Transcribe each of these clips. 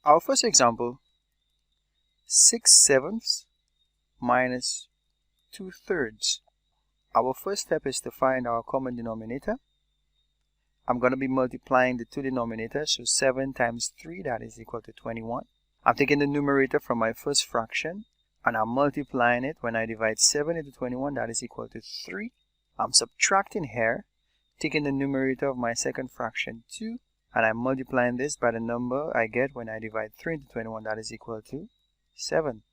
Our first example, 6/7 minus 2/3. Our first step is to find our common denominator. I'm going to be multiplying the two denominators, so 7 times 3, that is equal to 21. I'm taking the numerator from my first fraction, and I'm multiplying it. When I divide 7 into 21, that is equal to 3. I'm subtracting here, taking the numerator of my second fraction, 2, and I'm multiplying this by the number I get when I divide 3 into 21, that is equal to 7.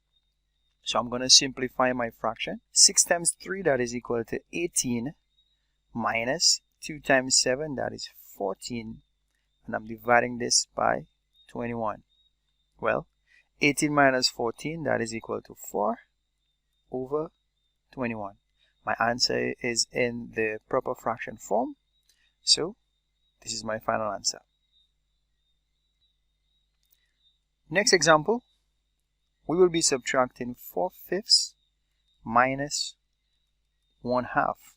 So I'm going to simplify my fraction. 6 times 3, that is equal to 18, minus 2 times 7, that is 14, and I'm dividing this by 21. Well, 18 minus 14, that is equal to 4 over 21. My answer is in the proper fraction form, so this is my final answer. Next example, we will be subtracting 4/5 minus 1/2.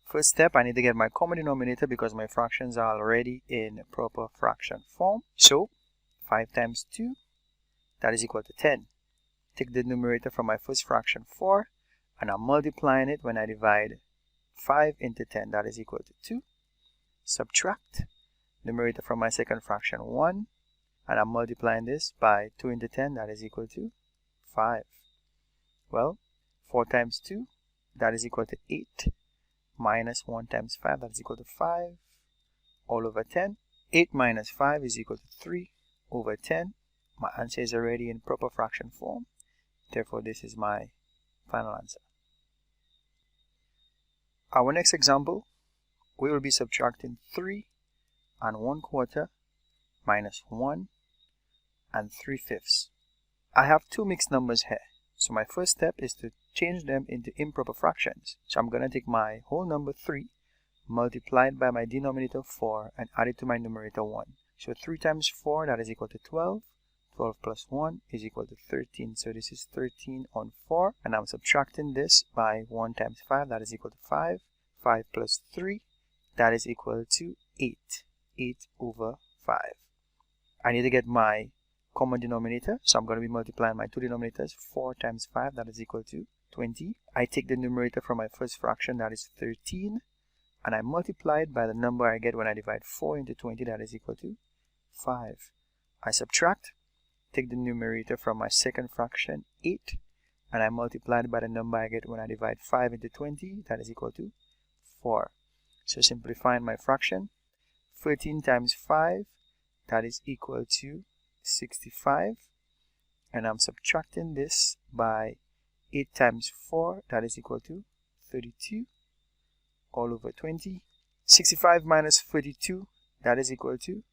First step, I need to get my common denominator because my fractions are already in proper fraction form. So 5 times 2, that is equal to 10. Take the numerator from my first fraction, 4, and I'm multiplying it. When I divide 5 into 10, that is equal to 2. Subtract numerator from my second fraction, 1, and I'm multiplying this by 2 into 10, that is equal to 5. Well, 4 times 2, that is equal to 8, minus 1 times 5, that is equal to 5, all over 10. 8 minus 5 is equal to 3 over 10. My answer is already in proper fraction form, therefore this is my final answer. Our next example, we will be subtracting 3 and 1/4 minus 1 and 3/5. I have two mixed numbers here, so my first step is to change them into improper fractions. So I'm going to take my whole number 3, multiplied by my denominator 4, and add it to my numerator 1. So 3 times 4, that is equal to 12. 12 plus 1 is equal to 13. So this is 13 on 4, and I'm subtracting this by 1 times 5, that is equal to 5. 5 plus 3, that is equal to 8. 8 over 5. I need to get my common denominator, so I'm going to be multiplying my two denominators. 4 times 5, that is equal to 20. I take the numerator from my first fraction, that is 13, and I multiply it by the number I get when I divide 4 into 20, that is equal to 5. I subtract, take the numerator from my second fraction, 8, and I multiply it by the number I get when I divide 5 into 20, that is equal to 4. So simplifying my fraction, 13 times 5, that is equal to 65, and I'm subtracting this by 8 times 4, that is equal to 32, all over 20. 65 minus 32, that is equal to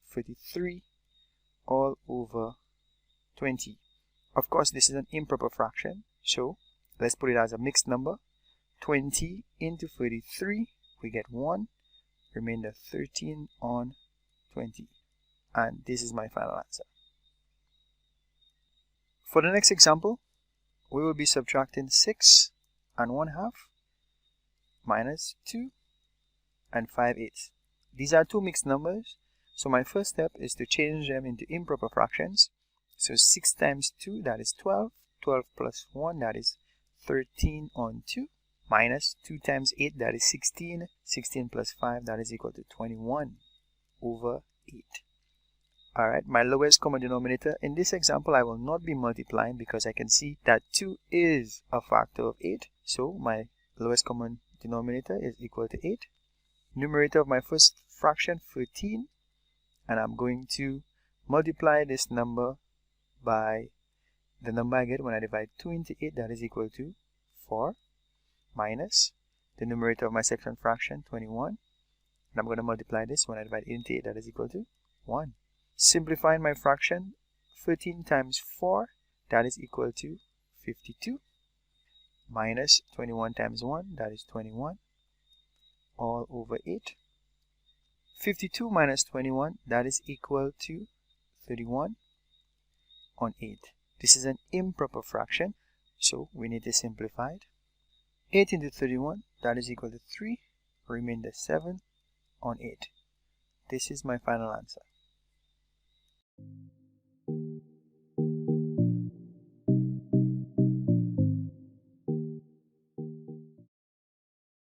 33, all over 20. Of course, this is an improper fraction, so let's put it as a mixed number. 20 into 33, we get 1, remainder 13 on 20. And this is my final answer. For the next example, we will be subtracting 6 and 1/2 minus 2 and 5/8. These are two mixed numbers, so my first step is to change them into improper fractions. So 6 times 2, that is 12. 12 plus 1, that is 13 on 2, minus 2 times 8, that is 16. 16 plus 5, that is equal to 21 over 8. Alright, my lowest common denominator. In this example, I will not be multiplying because I can see that 2 is a factor of 8. So my lowest common denominator is equal to 8. Numerator of my first fraction, 13. And I'm going to multiply this number by the number I get when I divide 2 into 8, that is equal to 4. Minus the numerator of my second fraction, 21. And I'm going to multiply this when I divide 8 into 8, that is equal to 1. Simplifying my fraction, 13 times 4, that is equal to 52, minus 21 times 1, that is 21, all over 8. 52 minus 21, that is equal to 31 on 8. This is an improper fraction, so we need to simplify it. 8 into 31, that is equal to 3, remainder 7 on 8. This is my final answer.